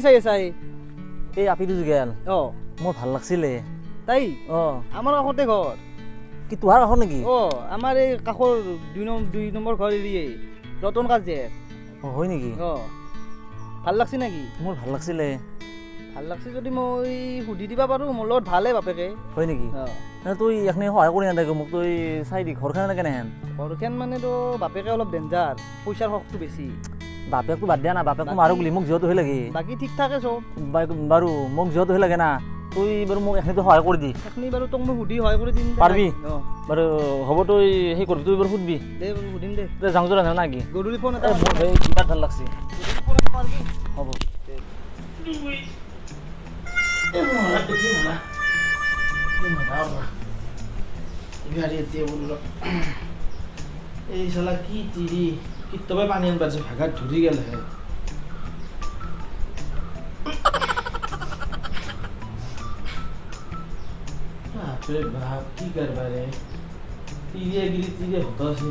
চাই আছা এই আপিটো যোগেল মোৰ ভাল লাগছিলে তাই আমাৰ কাষতে ঘৰ কি তোহাৰ কাষত নেকি আমাৰ এই কাষৰ 2 নম্বৰ ঘৰ এৰিয়ে ৰতন কাজে হয় নেকি ভাল লাগছে নেকি মোৰ ভাল লাগছিলে ভাল লাগছে যদি মই সুধি দিবা পাৰো মোৰ লগত ভালে বাপেকে হয় নেকি তুই এখনি সহায় কৰি নাথাকে মোক তুই চাই দি ঘৰখন কেনেহেন ঘৰখন মানে তো বাপেকে অলপ ডেঞ্জাৰ পইচাৰ শকটো বেছি বাপেকটো বাদ দিয়া না বাপেকটো মাৰো বুলি মোক যিহেতু হৈ লাগে বাকী ঠিক থাকে চব বাৰু মোক যিহেতু হৈ লাগে না তুই বাৰু মোক এখনিতো সহায় কৰি দি এখনি বাৰু তোক মই সুধি সহায় কৰি দিম পাৰবি বাৰু হ'ব তই সেই কৰবি তুই বাৰু সুধবি দে বাৰু সুধিম দে তই যাওঁ যোৰা না কি গধূলি ফোন এটা মোৰ ভাই কিবা ভাল লাগছে হ'ব এই শালা কি তিরি কি তবে পানি আনবার ভাগা ধরি গেল হে বাপরে বাপ কি করবা রে তিরিয়ে গিরি তিরিয়ে হতাছি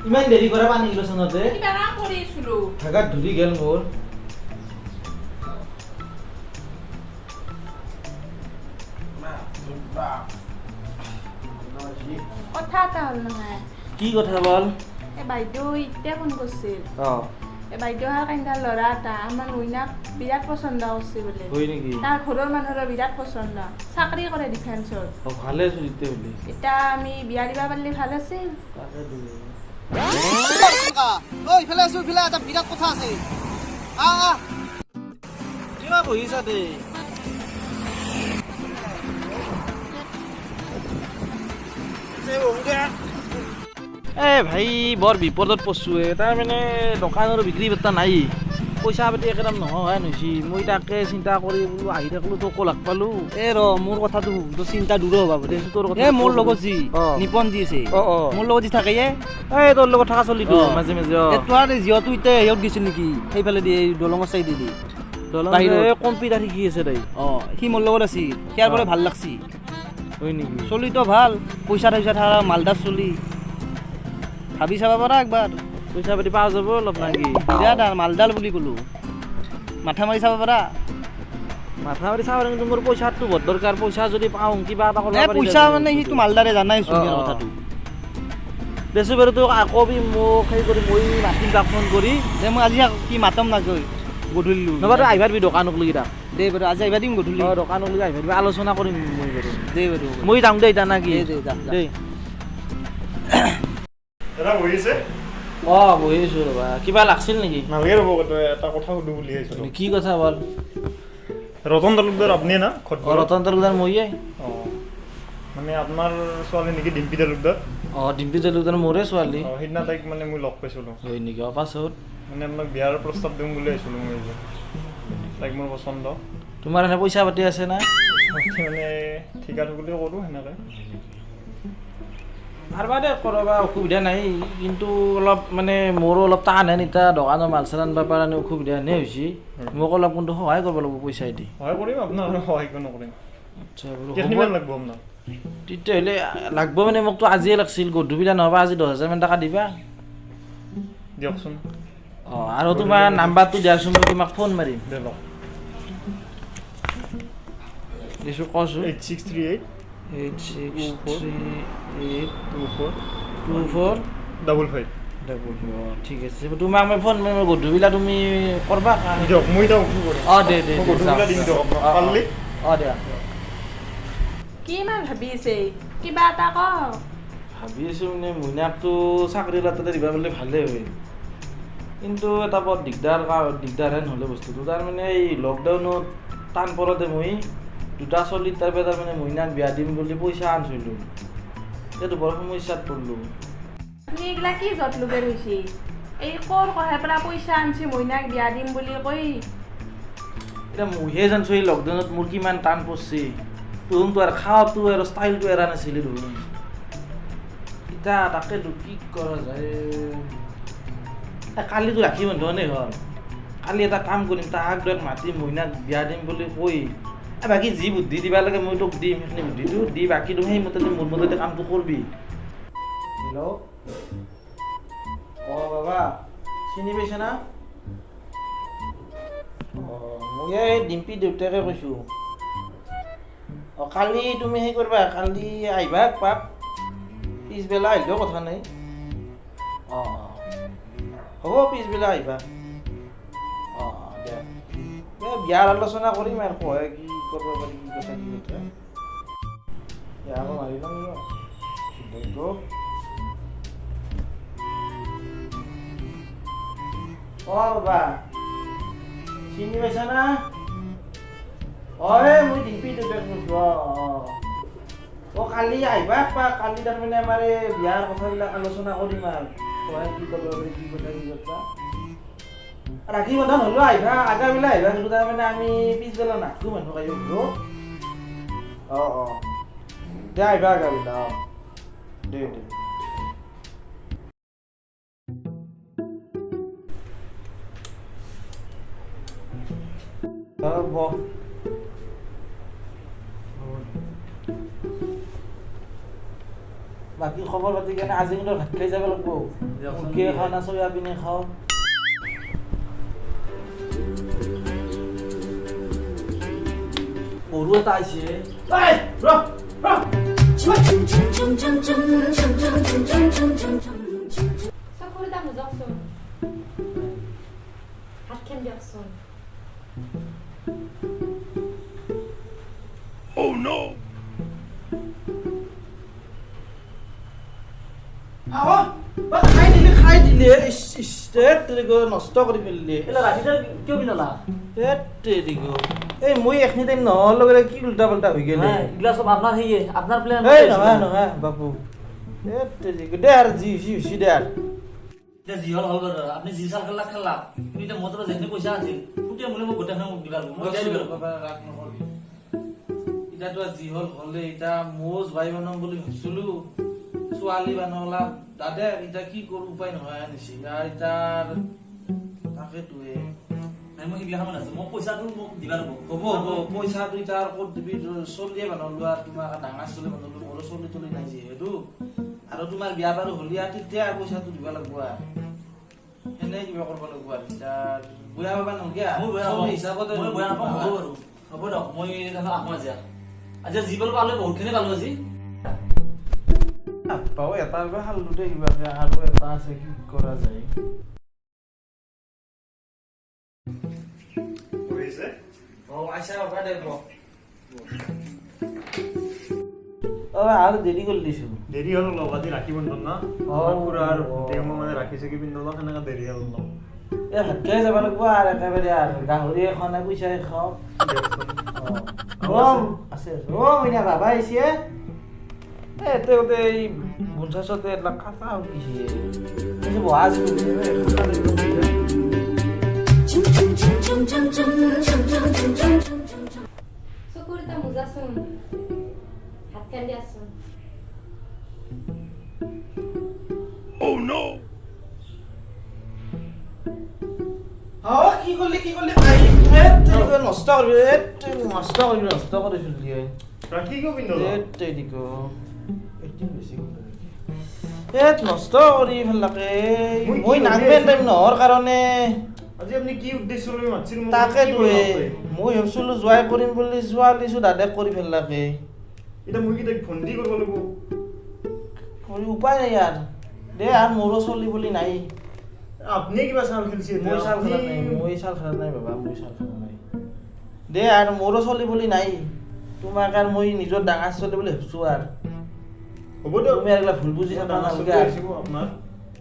ইমান দেরি করে পানি গেল সনতে কিবা না কৰিছিলো ভাগা ধরি গেল মোর কথা এটা হ'ল নহয় কি কথা বল এই বাইদেউ এতিয়া ফোন কৰিছিল এই বাইদেউ আৰু কাইণ্ডাৰ ল'ৰা এটা আমাৰ মইনাক বিৰাট পচন্দ কৰিছে বোলে হয় নেকি তাৰ ঘৰৰ মানুহৰ বিৰাট পচন্দ চাকৰি কৰে ডিফেন্সত ভালে চলিতে হলি এতিয়া আমি বিয়া দিবা পাৰিলে ভাল আছিল ঐ ইফালে আছো ইফালে এটা বিৰাট কথা আছে কিবা বহিছা দে এ ভাই বৰ বিপদত পৰছো তাৰ মানে দোকানৰ বিক্ৰী বাৰ্তা নাই পইচা পাতি একদম নহয় নহৈছি মই তাকে চিন্তা কৰি বোলো আহি থাকলো তোকো লগ পালো এ ৰ মোৰ কথাটো তোৰ চিন্তা দূৰ হ'ব দে তোৰ কথা এ মোৰ লগত যি নিপন যি আছে মোৰ লগত যি থাকে এই তোৰ লগত থকা চলিটো মাজে মাজে তোমাৰ যিহেতু এতিয়া হেৰিত গৈছিল নেকি সেইফালে দি দলঙৰ চাইডে দি কম্পিউটাৰ শিকি আছে তাই সি মোৰ লগত আছিল সিয়াৰ পৰা ভাল লাগছি হয় নেকি চলিতো ভাল পইচা থকা মালদাৰ চলি ভাবি চাব পাৰা একবাৰ পইচা পাতি পাওঁ যাব অলপ নাকি বিৰাট মালদাৰ বুলি ক'লো মাথা মাৰি চাব পাৰা মাথা মাৰি চাব কিন্তু মোৰ পইচাটো বৰ দৰকাৰ পইচা যদি পাওঁ কিবা এটা কৰিব পাৰি পইচা মানে সিটো মালদাৰে জানাই চলিয়াৰ কথাটো দেছো বাৰু তোক কবি মোক সেই কৰি মই মাতিম তাক ফোন কৰি দে মই আজি কি মাতম নাগৈ গধূলি নহবা তই আহিবা দিবি দোকানক লৈ কিটা দে বাৰু আজি আহিবা দিম গধূলি দোকানক লৈ আহিবা দিবি আলোচনা কৰিম মই বাৰু দে বাৰু মই যাম দে এতিয়া নাকি দেই এটা বহিছে বহিছো ৰবা কিবা লাগছিল নেকি নালাগে ৰ'ব এটা কথা সুধো বুলি আহিছিলোঁ কি কথা বল ৰতন তালুকদাৰ আপুনি না ৰতন তালুকদাৰ মইয়ে মানে আপোনাৰ ছোৱালী নেকি ডিম্পী তালুকদাৰ ডিম্পী তালুকদাৰ মোৰে ছোৱালী সেইদিনা তাইক মানে মই লগ পাইছিলোঁ হয় নেকি পাছত মানে আপোনাক বিয়াৰ প্ৰস্তাৱ দিম বুলি আহিছিলোঁ মই তাইক মোৰ পচন্দ তোমাৰ এনে পইচা পাতি আছে না মানে ঠিকা ঠুকলিও কৰোঁ সেনেকৈ পাৰবা দে কৰবা অসুবিধা নাই কিন্তু অলপ মানে মোৰো অলপ টান হেন এতিয়া দোকানৰ মাল চাল আনিব পৰা অসুবিধা হেনে হৈছে মোক অলপ কিন্তু সহায় কৰিব লাগিব পইচা দি সহায় কৰিম আপোনাক সহায় কিয় নকৰিম আচ্ছা কিমান লাগিব আপোনাক তেতিয়াহ'লে লাগব মানে মোকতো আজিয়ে লাগছিল গধূলি নহবা আজি 10,000 মান টকা দিবা দিয়কচোন আৰু তোমাৰ নাম্বাৰটো দিয়াচোন মই তোমাক ফোন মাৰিম দে লওক দিছোঁ কচোন 8638 863824 ঠিক আছে তোমাক মই ফোন মাৰিম গধূলি তুমি কৰবা দিয়ক মই এতিয়া কি কৰিম দে গধূলি দিম দিয়ক পাৰলি দিয়া কি ইমান ভাবি আছে কিবা এটা ক ভাবি আছোঁ মানে মইনাকটো চাকৰি এটাতে দিবা পাৰিলে ভালেই হয় কিন্তু এটা বৰ দিগদাৰহেন হ'লে বস্তুটো তাৰমানে এই লকডাউনত টান পৰতে মই দুটা চলিত তাৰমানে মইনাক বিয়া দিম বুলি পইচা আনিছিলোঁ সেইটো বৰ সমস্যাত পৰিলোঁ তুমি এইগিলা কি যত লোকে ৰৈছি এই ক'ৰ কহে পৰা পইচা আনছি মইনাক বিয়া দিম বুলি কৈ এতিয়া মইহে জানছো এই লকডাউনত মোৰ কিমান টান পৰছি তোহোনটো আৰু খাৱাটো আৰু ষ্টাইলটো এৰা নাছিলি দেখোন এতিয়া তাকেতো কি কৰা যায় কালিতো ৰাখি বন্ধনে হ'ল কালি এটা কাম কৰিম তাহাক দুৱাক মাতি মইনাক বিয়া দিম বুলি কৈ বাকী যি বুদ্ধি দিবা লাগে মই তোক দিম সেইখিনি বুদ্ধিটো দি বাকী তুমি সেইমতে মোৰ মতে কামটো কৰবি হেল্ল' বাবা চিনি পাইছে না মই এই ডিম্পী দেউতাকে কৈছোঁ অঁ কালি তুমি সেই কৰিবা কালি আহিবা পাক পিছবেলা আহিলেও কথা নাই অঁ হ'ব পিছবেলা আহিবা অঁ দিয়া বিয়াৰ আলোচনা কৰিম আৰু কয় কি কৰিব পাৰি কি কথা বিয়া আকৌ মাৰি ল'ম সিদ্ধান্ত অঁ বাবা চিনি পাইছা না অঁ মই ডিম্পী দেউতাক কৈছোঁ অঁ কালি আহিবা বা কালি তাৰমানে আমাৰ এই বিয়াৰ কথাবিলাক আলোচনা কৰিম আৰু কয় কি কৰিব পাৰি কি কথা কি কথা ৰাখি বন্ধন হ'লেও আহিবা আগাবেলা আহিবা কিন্তু তাৰমানে আমি পিছবেলা নাথাকোঁ মানুহ কাইও অঁ দে আহিবা আগাবেলা অঁ দে বাকী খবৰ পাতি কেনে আজি কিন্তু ভাত খাই যাব লাগিব মুৰ্গী খাওঁ না চয়াবিনে খাওঁ গৰু এটা আহিছে চকুৰ এটা বুজকচোন হাতখন দিয়কচোন খাই দিলে নষ্ট কৰি পেলিলে ৰাতিতে কিয় পিন্ধলা এই মই এখিনি টাইম নহ'ল লগে কি উল্টা পাল্টা হৈ গ'লে এইগিলা চব আপোনাৰ সেয়ে আপোনাৰ প্লেন এই নহয় নহয় বাবু দে আৰু যি হৈছে দে আৰু এতিয়া যি হ'ল হ'ল বাৰু আপুনি যি চাল খেলা খেলা কিন্তু এতিয়া মোৰ তাত যেখিনি পইচা আছিল গোটেই মূলে মোক গোটেইখিনি মোক দিবা লাগিব এতিয়াতো যি হ'ল হ'লে এতিয়া মোৰ জোৱাই বনাম বুলি ভাবিছিলো ছোৱালী বনালা দাদা এতিয়া কি কৰো উপায় নহয় আনিছে এতিয়া তাকেটোৱে মই সেইগিলাখন আছো মোক পইচাটো মোক দিবা লাগিব হ'ব হ'ব পইচাটো এতিয়া আৰু ক'ত দিবি চলিয়ে বনালো আৰু তোমাৰ ডাঙৰ চলি বনালো মোৰো চলি তলি নাই যিহেতু আৰু তোমাৰ বিয়া বাৰু হ'লি আৰু তেতিয়া পইচাটো দিব লাগিব আৰু সেনে কিবা কৰিব লাগিব আৰু এতিয়া বুঢ়া বাবা নগিয়া মই বেয়া নাপাওঁ হ'ব বাৰু হ'ব দিয়ক মই আহোঁ আজি যি পালো পালো বহুতখিনি পালো আজি নাপাওঁ এটাৰ পৰা খালোতে কিবাকে আৰু এটা আছে কি কৰা যায় আৰু দেৰি কৰি দিছো দেৰি হ'ল অলপ আজি ৰাখি বন্ধন না খুৰাৰ মানে ৰাখিছে কি পিন্ধল সেনেকা দেৰি হ'ল অলপ এই ভাত খাই যাব লাগিব আৰু একেবাৰে আৰু গাহৰি এখনে পইচাই খাওঁ আছে মইনা বাবা আহিছে এতে গোটেই এই পঞ্চাছতে এইবিলাক কাটা উঠিছে বহা চকুৰ এটা মুজাচোন হাতখন দিয়াচোন কি কৰিলি নষ্ট কৰিবি ৰাখি কিয় পিন্ধল নষ্ট কৰি পেলাকে মই নাগবেন টাইম নহৰ কাৰণে আজি আপুনি কি উদ্দেশ্য লৈ মাতিছিল তাকেতো মই ভাবিছিলো জোৱাই কৰিম বুলি ছোৱালীছো দাদাক কৰি পেলাকে এতিয়া মই কি তাইক ভণ্টি কৰিব লাগিব উপায় নাই ইয়াৰ দে আৰু মোৰো চলি বুলি নাই আপুনি কিবা চাল খেলিছে মই চাল খেলা নাই বাবা মই চাল খেলা নাই দে আৰু মোৰো চলি বুলি নাই তোমাক আৰু মই নিজৰ ডাঙৰ চলি বুলি ভাবিছো আৰু হ'ব দিয়ক তুমি আৰু ভুল বুজি থকা নালাগে আপোনাৰ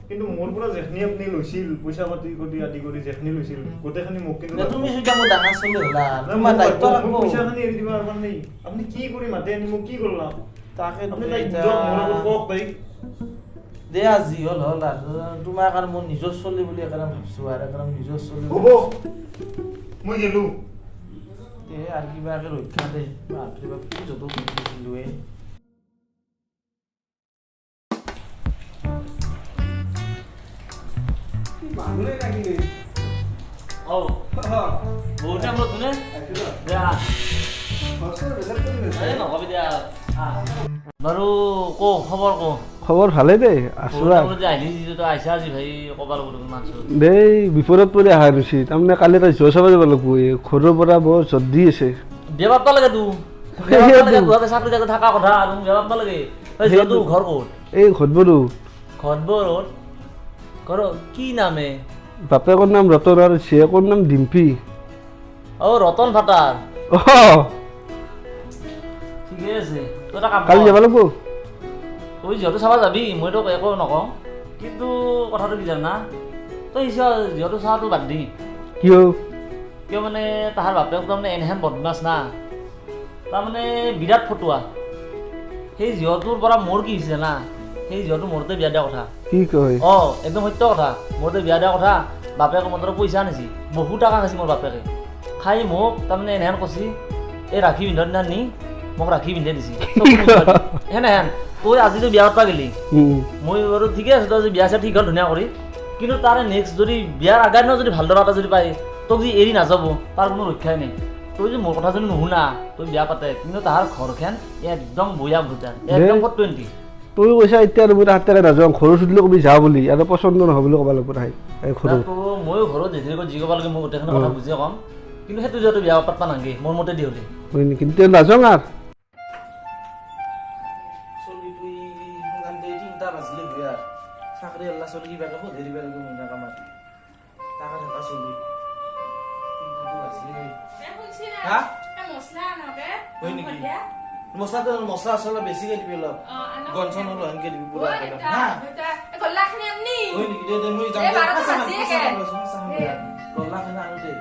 কিন্তু মোৰ পৰা যেখিনি আপুনি লৈছিল পইচা পাতি কৰি আদি কৰি যেখিনি লৈছিল গোটেইখিনি মোক কিন্তু তুমি যেতিয়া মোৰ ডাঙৰ চলি হ'লা তোমাৰ দায়িত্ব ৰাখিব পইচাখিনি এৰি দিব আৰু নাই আপুনি কি কৰি মাতে আনি মোক কি কৰলা তাকে আপুনি তাইক মোৰ আগত কওক তাইক দে আজি হ'ল আৰু তোমাক আৰু মোৰ নিজৰ চলি বুলি একেবাৰে ভাবিছো আৰু একেবাৰে নিজৰ চলি হ'ব মই গেলো দে আৰু কিবাকে ৰক্ষা দে বাপৰে বাপ কি য'ত দিছিলো বহুত টাইম ৰ'দ নে নকবি দিয়া বাৰু কওঁ খবৰ কওঁ খবৰ ভালে দে আছোঁ যে আহিলি যিটো তই আহিছা আজি ভাই ক'বা লাগিব তোক মানছো দেই বিপদত পৰি অহা গৈছে তাৰমানে কালি এটা জোৰ চাব যাব লাগিব এই ঘৰৰ পৰা বৰ জদ দি আছে বিয়া পাতবা লাগে তোৰ তোৰ চাকৰি জাগা থকা কথা আৰু বিয়া পাতবা লাগে তোৰ ঘৰ ক'ত এই ঘটবৰো ঘৰবোৰত ঘৰ কি নামে বাপেকৰ নাম ৰতন আৰু জীয়েকৰ নাম ডিম্পী ৰতন ভাটাৰ অঁ ঠিকে আছে তই এটা কাম কালি যাব লাগিব তই যিহেতু চাবা যাবি মই তোক একো নকওঁ কিন্তু কথাটো কি জানা তই যিহেতু চাৱাটো বাদ দি কিয় কিয় মানে তাহাৰ বাপেক তাৰমানে এনেহেন বদমাছ না তাৰমানে বিৰাট ফটুৱা সেই যিহটোৰ পৰা মোৰ কি হৈছে না সেই যিহটো মোৰতে বিয়া দিয়া কথা কি কয় একদম সত্য কথা মোৰতে বিয়া দিয়া কথা বাপেকে মোৰ পইচা আনিছি বহু টকা আনিছি মোৰ বাপেকে খাই মোক তাৰমানে এনেহেন কৈছি এই ৰাখি পিন্ধৰ দিনা নি মোক ৰাখি পিন্ধাই দিছি হেনেহেন তই আজিতো বিয়া পাতবা গেলি মই বাৰু ঠিকে আছে তই যদি বিয়া চিয়া ঠিক হ'ল ধুনীয়া কৰি কিন্তু তাৰে নেক্সট যদি বিয়াৰ আগাৰ দিনা যদি ভালদৰে এটা যদি পায় তোক যদি এৰি নাযাব তাৰ কোনো ৰক্ষাই নাই তই যদি মোৰ কথা যদি নুশুনা তই বিয়া পাতে কিন্তু তাৰ ঘৰখন একদম বয়া ভূটান একদম 420 তই কৈছা এতিয়া আৰু মই হাতেৰে নাযাওঁ ঘৰৰ সুধিলে কবি যা বুলি আৰু পচন্দ নহয় বুলি ক'ব লাগিব তাই ঘৰৰ ময়ো ঘৰত যেতিয়াকৈ যি ক'ব লাগে মই গোটেইখিনি কথা বুজিয়ে ক'ম কিন্তু সেইটো যিহেতু বিয়া পাতবা নাগে মোৰ মতে দি হ'লে হয় নেকি তেতিয়া নাযাওঁ আৰু চাকৰি আল্লাহ চলি কিবা এটা ধৰিব লাগিব মহিনা কামাত টাকা থকা চলি হা হয় নেকি মছলা আচলতে বেছিকে দিবি অলপ গন চন অলপ সেনকে দিবি পুৰা হা হয় নেকি দে মই যাম গল্লাখিনি আনো দে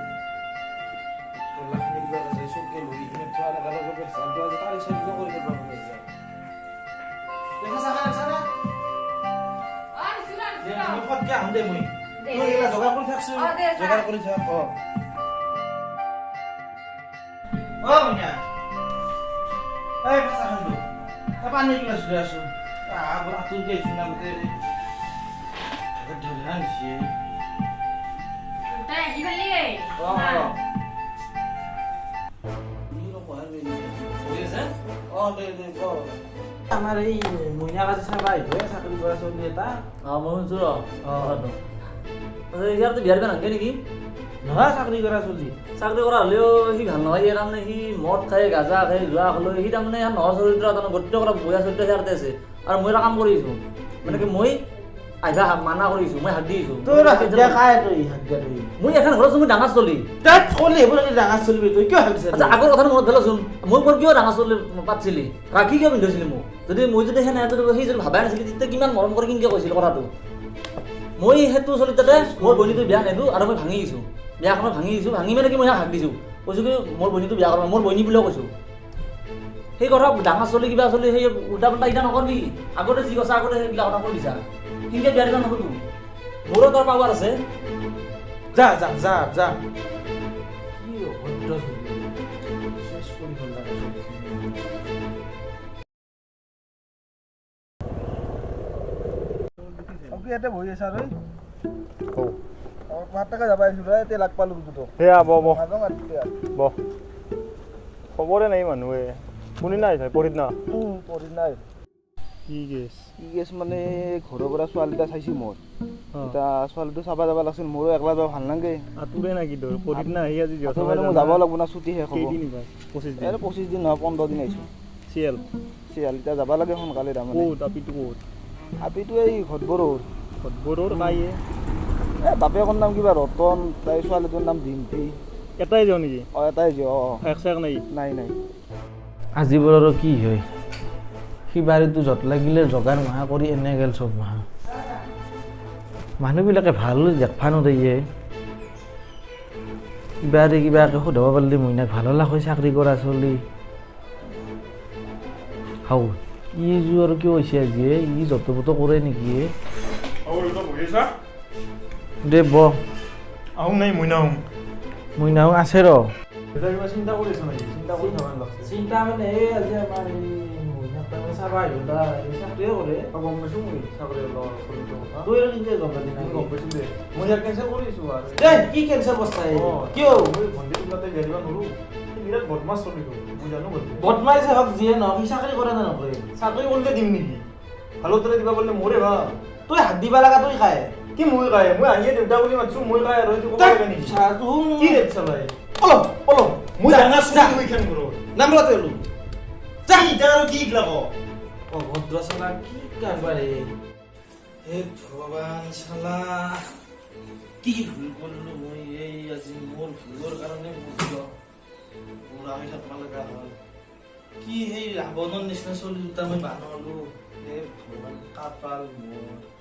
গল্লাখিনি কিবা আছে চবকে লৈ কিনে থোৱা লগালে গৈ চালটো আজি তাৰি চবকে কৰি দিব লাগে দেখা চাকা না মই ফটকে আহোঁ দে মই এইগিলা যোগাৰ কৰি থাকছো যোগাৰ কৰি থাক মইনা এই পাছা খান্দো পানী গিলাচ লৈ আছো আগৰ আঁতৰকে আহিছো না গোটেই ধৰি আনিছে আমাৰ এই মইনা কাজি চাবা আহিব চাকৰি কৰা চলি এটা মই শুনছো ইয়াৰতো বিয়াৰ বিয়া নাগে নেকি নহয় চাকৰি কৰা চলি চাকৰি কৰা হ'লেও সি ভাল নহয় তাৰমানে সি মদ খাই গাঁজা খাই যোৱা খালৈ সি তাৰমানে নহয় চৰিত্ৰ তাৰমানে গোটেই কৰা বয়া চৰিত্ৰ সিয়াতে আছে আৰু মই এটা কাম কৰিছোঁ মানে কি মই আইভা মানা কৰিছোঁ মই হাত দিছোঁ মই এখন ঘৰত মই ডাঙৰ চলি ডাঙৰ চলিবি তই কিয় ভাবিছা আগৰ কথা মনত পেলাচোন মই মোৰ কিয় ডাঙৰ চলি পাতিছিলি ৰাখি কিয় পিন্ধাইছিলি মোক যদি মই যদি সেনে সি যদি ভাবাই নাছিলি তেতিয়া কিমান মৰম কৰি কিনকে কৈছিল কথাটো মই সেইটো চলি তাতে মোৰ বনীটো বিয়া নিদিওঁ আৰু মই ভাঙি দিছোঁ বিয়াখনত ভাঙি দিছোঁ ভাঙি মানে কি মই হাক দিছোঁ কৈছোঁ কি মোৰ বনীটো বিয়া কৰা মোৰ বনী বুলিও কৈছোঁ সেই কথা ডাঙৰ চলি কিবা চলি সেই উল্টা পুল্টা এতিয়া নকৰবি আগতে যি কৈছা আগতে সেইবিলাক কথা কৈ দিছা কিন্তু বিয়া দিবা নোখোধো মোৰো তাৰ পাৱাৰ আছে যা যা যা যা কি অভদ্ৰ শেষ কৰি হ'ল ইয়াতে বহি আছা আৰু মাতাকে যাব আহিছিলোঁ এতিয়া লাগ পালোঁ কিন্তু সেয়া ব খবৰে নাই মানুহে কোনে নাই পঢ়িত না পঢ়িত নাই কি কেছ মানে ঘৰৰ পৰা ছোৱালী এটা চাইছোঁ মই এতিয়া ছোৱালীটো চাব যাব লাগিছিল মোৰো একলা যাব ভাল নালাগে আঁতৰে নাকি তোৰ পঢ়িত না আহি আজি মই যাব লাগিব না ছুটি শেষ হ'ব 25 দিন নহয় 15 দিন আহিছোঁ চিয়েল এতিয়া যাব লাগে সোনকালে তাৰমানে আপিটো ক'ত আপিটো এই ঘটবৰৰ কাইয়ে বাপেকৰ নাম কিবা ৰতন তাই ছোৱালীটোৰ নাম ডিম্পী এটাই যাওঁ নেকি এটাই যোৱা এক নাই নাই আজিবোৰ আৰু কি হয় সি বাৰীটো য'ত লাগিলে জগাৰ মাহা কৰি এনে গেল চব মাহা মানুহবিলাকে ভাল দেখবা নদয়ে কিবাকে সোধাব পাৰিলে মইনাক ভাল লাগ হৈ চাকৰি কৰা চলি হাও ই যো আৰু কিয় হৈছে আজি ই যত পত কৰে নেকি দে ব আহোঁ নাই মইনাও আছে ৰ চিন্তা কৰি আছা নেকি চিন্তা কৰি থকা লাগছে চিন্তা মানে এই আজি আমাৰ এই মইনাক তাৰমানে চাবা আহিব তাৰ এই চাকৰিয়ে কৰে গম পাইছোঁ মই চাকৰি কথা তই আৰু কেনেকৈ গম পালি না গম পাইছোঁ দে মই ইয়াক কেঞ্চেল কৰিছোঁ আৰু কি কেঞ্চেল বস্তা কিয় মই ভণ্টিটোৰ তাতে বিয়া দিব নোৱাৰোঁ বিৰাট বদমাছ চলিটো মই জানো বদমাইছে হওক যিয়ে নহওক সি চাকৰি কৰে নে নকৰে চাকৰি কৰিলে দিম নেকি ভালো উত্তৰে দিবা বললে মোৰে ভা তই হাত দিবা লাগা তই খায় কি মই কায় মই আহিয়ে দেউতা বুলি মাতছো মই কায় আৰু এইটো ক'ব লাগে নেকি কি ৰেট চলাই অলপ অলপ মই ডাঙা চুলি মই খান কৰো নামলা তই লোক যা ইটা আৰু কি গলাব অভদ্ৰ চালা কি কাৰবাৰে হে ভগৱান চালা কি ভুল কৰিলো মই এই আজি মোৰ ভুলৰ কাৰণে বুঢ়া হৈ থাকিব লগা হ'ল কি সেই ৰাৱণৰ নিচিনা চলি দুটা মই মানুহ হলো হে ভগৱান কাপাল মোৰ